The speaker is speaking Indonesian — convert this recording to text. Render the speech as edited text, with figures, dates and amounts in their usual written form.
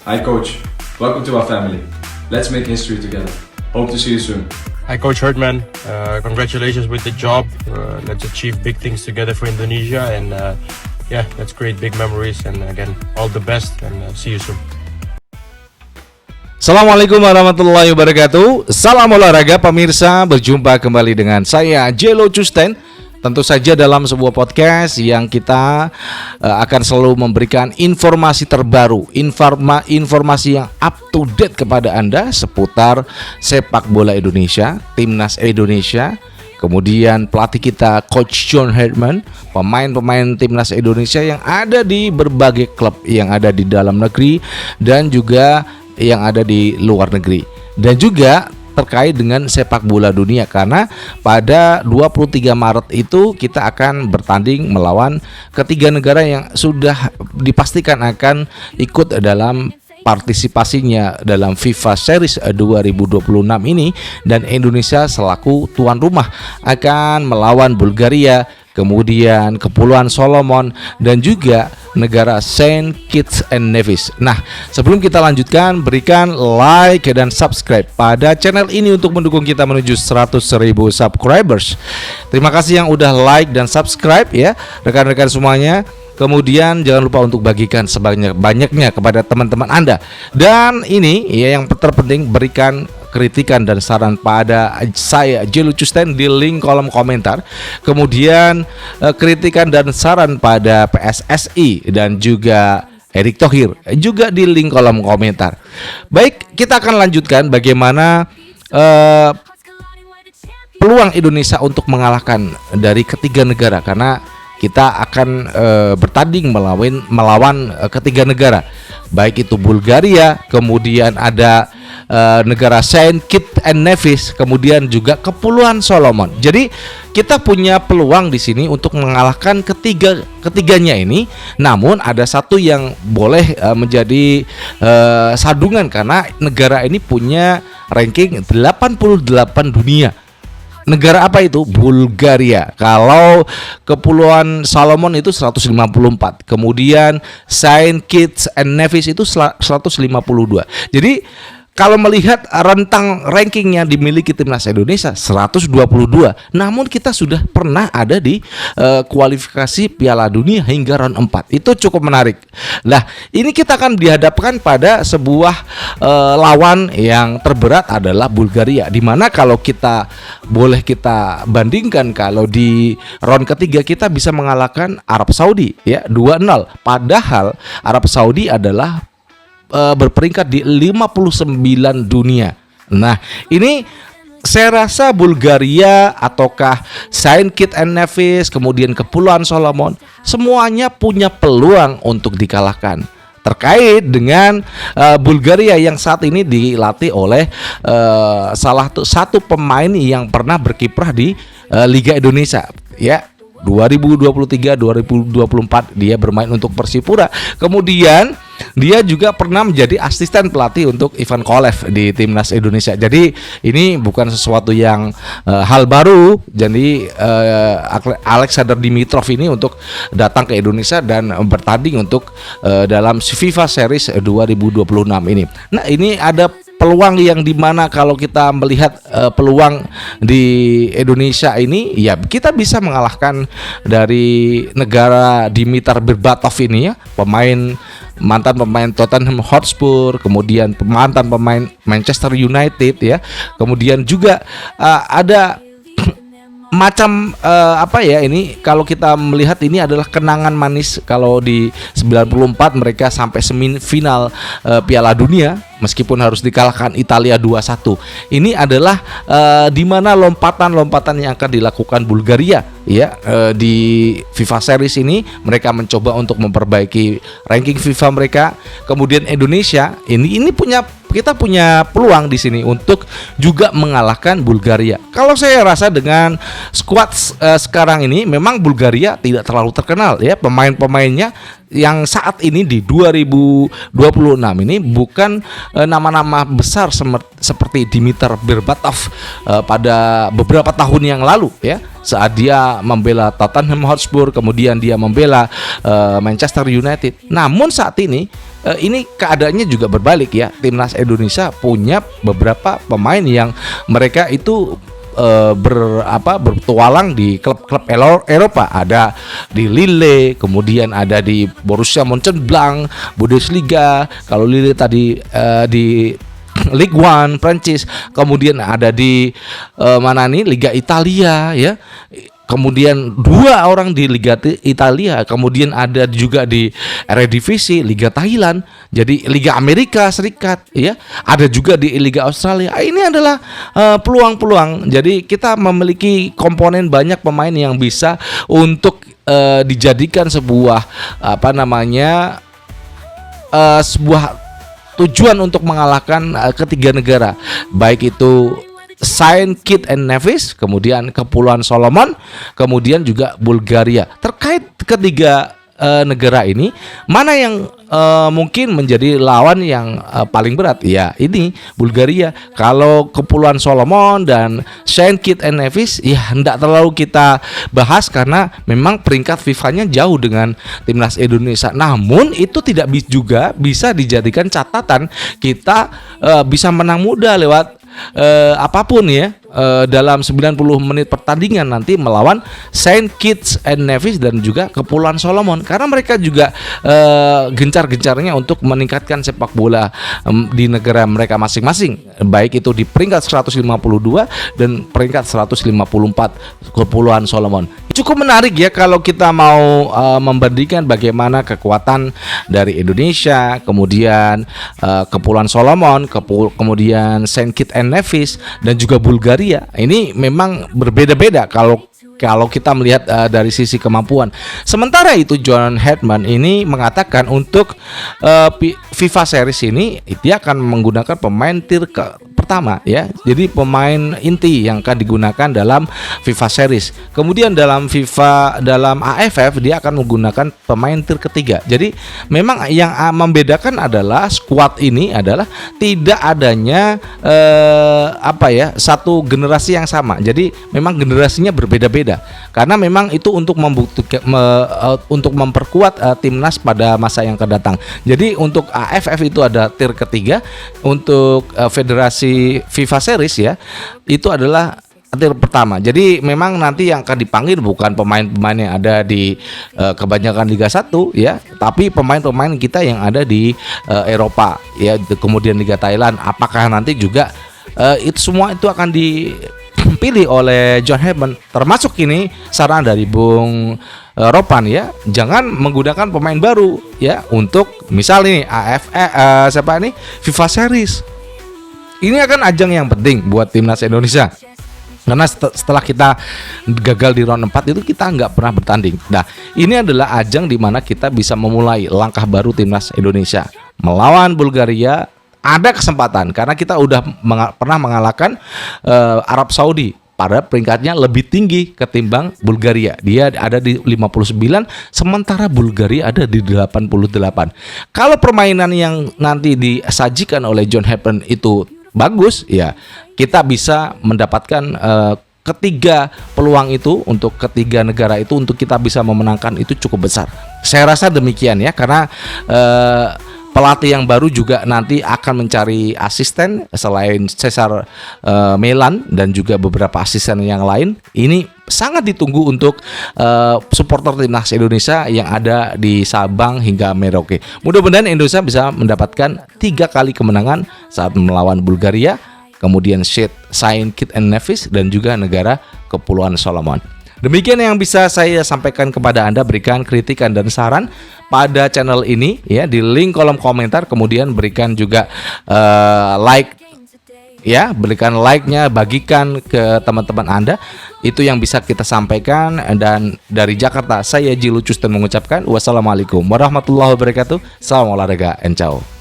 Hi coach, welcome to our family. Let's make history together. Hope to see you soon. Hi Coach Herdman, congratulations with the job. Let's achieve big things together for Indonesia and let's create big memories and again all the best and see you soon. Assalamualaikum warahmatullahi wabarakatuh. Salam olahraga pemirsa, berjumpa kembali dengan saya Jello Custen. Tentu saja dalam sebuah podcast yang kita akan selalu memberikan informasi terbaru, informasi yang up to date kepada Anda seputar sepak bola Indonesia, timnas Indonesia, kemudian pelatih kita Coach John Herdman, pemain-pemain timnas Indonesia yang ada di berbagai klub yang ada di dalam negeri dan juga yang ada di luar negeri, dan juga terkait dengan sepak bola dunia, karena pada 23 Maret itu kita akan bertanding melawan ketiga negara yang sudah dipastikan akan ikut dalam partisipasinya dalam FIFA Series 2026 ini, dan Indonesia selaku tuan rumah akan melawan Bulgaria, kemudian Kepulauan Solomon dan juga negara Saint Kitts and Nevis. Nah, sebelum kita lanjutkan, berikan like dan subscribe pada channel ini untuk mendukung kita menuju 100.000 subscribers. Terima kasih yang udah like dan subscribe ya, rekan-rekan semuanya. Kemudian jangan lupa untuk bagikan sebanyak-banyaknya kepada teman-teman Anda. Dan ini ya yang terpenting, berikan kritikan dan saran pada saya Jello Custen di link kolom komentar. Kemudian kritikan dan saran pada PSSI dan juga Erick Thohir juga di link kolom komentar. Baik, kita akan lanjutkan bagaimana peluang Indonesia untuk mengalahkan dari ketiga negara, karena kita akan bertanding melawan ketiga negara, baik itu Bulgaria, kemudian ada negara Saint Kitts and Nevis, kemudian juga Kepulauan Solomon. Jadi kita punya peluang di sini untuk mengalahkan ketiganya ini. Namun ada satu yang boleh menjadi sandungan, karena negara ini punya ranking 88 dunia. Negara apa itu? Bulgaria. Kalau Kepulauan Solomon itu 154. Kemudian Saint Kitts and Nevis itu 152. Jadi kalau melihat rentang ranking yang dimiliki timnas Indonesia 122, namun kita sudah pernah ada di kualifikasi Piala Dunia hingga round 4. Itu cukup menarik. Nah, ini kita akan dihadapkan pada sebuah lawan yang terberat adalah Bulgaria, di mana kalau kita boleh kita bandingkan, kalau di round ketiga kita bisa mengalahkan Arab Saudi ya 2-0. Padahal Arab Saudi adalah berperingkat di 59 dunia. Nah, ini saya rasa Bulgaria ataukah Saint Kitts and Nevis, kemudian Kepulauan Solomon, semuanya punya peluang untuk dikalahkan. Terkait dengan Bulgaria yang saat ini dilatih oleh salah satu pemain yang pernah berkiprah di Liga Indonesia ya. 2023-2024 dia bermain untuk Persipura. Kemudian dia juga pernah menjadi asisten pelatih untuk Ivan Kolev di timnas Indonesia. Jadi ini bukan sesuatu yang hal baru. Jadi Alexander Dimitrov ini untuk datang ke Indonesia dan bertanding untuk dalam FIFA Series 2026 ini. Nah, ini ada peluang yang dimana kalau kita melihat peluang di Indonesia ini, ya kita bisa mengalahkan dari negara Dimitar Berbatov ini ya, mantan pemain Tottenham Hotspur, kemudian mantan pemain Manchester United ya, kemudian juga ada macam ini kalau kita melihat ini adalah kenangan manis kalau di 94 mereka sampai semifinal Piala Dunia meskipun harus dikalahkan Italia 2-1. Ini adalah di mana lompatan-lompatan yang akan dilakukan Bulgaria ya di FIFA Series ini. Mereka mencoba untuk memperbaiki ranking FIFA mereka. Kemudian Indonesia ini kita punya peluang di sini untuk juga mengalahkan Bulgaria. Kalau saya rasa dengan skuad sekarang ini memang Bulgaria tidak terlalu terkenal ya, pemain-pemainnya yang saat ini di 2026 ini bukan nama-nama besar seperti Dimitar Berbatov pada beberapa tahun yang lalu ya, saat dia membela Tottenham Hotspur, kemudian dia membela Manchester United. Namun saat ini keadaannya juga berbalik ya. Timnas Indonesia punya beberapa pemain yang mereka itu bertualang di klub-klub Eropa. Ada di Lille, kemudian ada di Borussia Mönchengladbach Bundesliga. Kalau Lille tadi di Ligue 1 Prancis, kemudian ada di Liga Italia ya. Kemudian 2 orang di Liga Italia, kemudian ada juga di Eredivisie Liga Thailand, jadi Liga Amerika Serikat ya, ada juga di Liga Australia. Ini adalah peluang-peluang. Jadi kita memiliki komponen banyak pemain yang bisa untuk dijadikan sebuah sebuah tujuan untuk mengalahkan ketiga negara, baik itu Saint Kitts and Nevis, kemudian Kepulauan Solomon, kemudian juga Bulgaria. Terkait ketiga negara ini, mana yang mungkin menjadi lawan yang paling berat? Ya, ini Bulgaria. Kalau Kepulauan Solomon dan Saint Kitts and Nevis, ya tidak terlalu kita bahas karena memang peringkat FIFA-nya jauh dengan timnas Indonesia. Namun itu tidak juga bisa dijadikan catatan kita bisa menang mudah lewat apapun ya, dalam 90 menit pertandingan nanti melawan Saint Kitts and Nevis dan juga Kepulauan Solomon, karena mereka juga gencar-gencarnya untuk meningkatkan sepak bola di negara mereka masing-masing, baik itu di peringkat 152 dan peringkat 154 Kepulauan Solomon. Cukup menarik ya kalau kita mau membandingkan bagaimana kekuatan dari Indonesia, kemudian Kepulauan Solomon, kemudian Saint Kitts and Nevis dan juga Bulgaria. Ini memang berbeda-beda kalau kita melihat dari sisi kemampuan. Sementara itu John Herdman ini mengatakan untuk FIFA Series ini dia akan menggunakan pemain tier pertama ya. Jadi pemain inti yang akan digunakan dalam FIFA Series. Kemudian dalam AFF dia akan menggunakan pemain tier ketiga. Jadi memang yang membedakan adalah squad ini adalah tidak adanya satu generasi yang sama. Jadi memang generasinya berbeda-beda. Karena memang itu untuk membuktikan untuk memperkuat timnas pada masa yang akan datang. Jadi untuk AFF itu ada tier ketiga, untuk federasi FIFA Series ya itu adalah tier pertama. Jadi memang nanti yang akan dipanggil bukan pemain-pemain yang ada di kebanyakan Liga 1 ya, tapi pemain-pemain kita yang ada di Eropa ya, kemudian Liga Thailand. Apakah nanti juga itu semua itu akan dipilih oleh John Herdman, termasuk ini saran dari Bung Ropan ya, jangan menggunakan pemain baru ya untuk misal ini FIFA Series. Ini akan ajang yang penting buat timnas Indonesia. Karena setelah kita gagal di round 4 itu kita nggak pernah bertanding. Nah, ini adalah ajang di mana kita bisa memulai langkah baru timnas Indonesia. Melawan Bulgaria ada kesempatan karena kita udah pernah mengalahkan Arab Saudi pada peringkatnya lebih tinggi ketimbang Bulgaria. Dia ada di 59, sementara Bulgaria ada di 88. Kalau permainan yang nanti disajikan oleh John Herdman itu bagus ya, kita bisa mendapatkan ketiga peluang itu untuk ketiga negara itu untuk kita bisa memenangkan itu cukup besar. Saya rasa demikian ya, karena pelatih yang baru juga nanti akan mencari asisten selain Cesar Melan dan juga beberapa asisten yang lain. Ini sangat ditunggu untuk supporter timnas Indonesia yang ada di Sabang hingga Merauke. Mudah-mudahan Indonesia bisa mendapatkan 3 kali kemenangan saat melawan Bulgaria, kemudian Saint Kitts and Nevis dan juga negara Kepulauan Solomon. Demikian yang bisa saya sampaikan kepada Anda. Berikan kritikan dan saran pada channel ini ya di link kolom komentar, kemudian berikan juga like ya, berikan like-nya, bagikan ke teman-teman Anda. Itu yang bisa kita sampaikan. Dan dari Jakarta saya Ji Lucuston mengucapkan wassalamualaikum warahmatullahi wabarakatuh. Salam olahraga and ciao.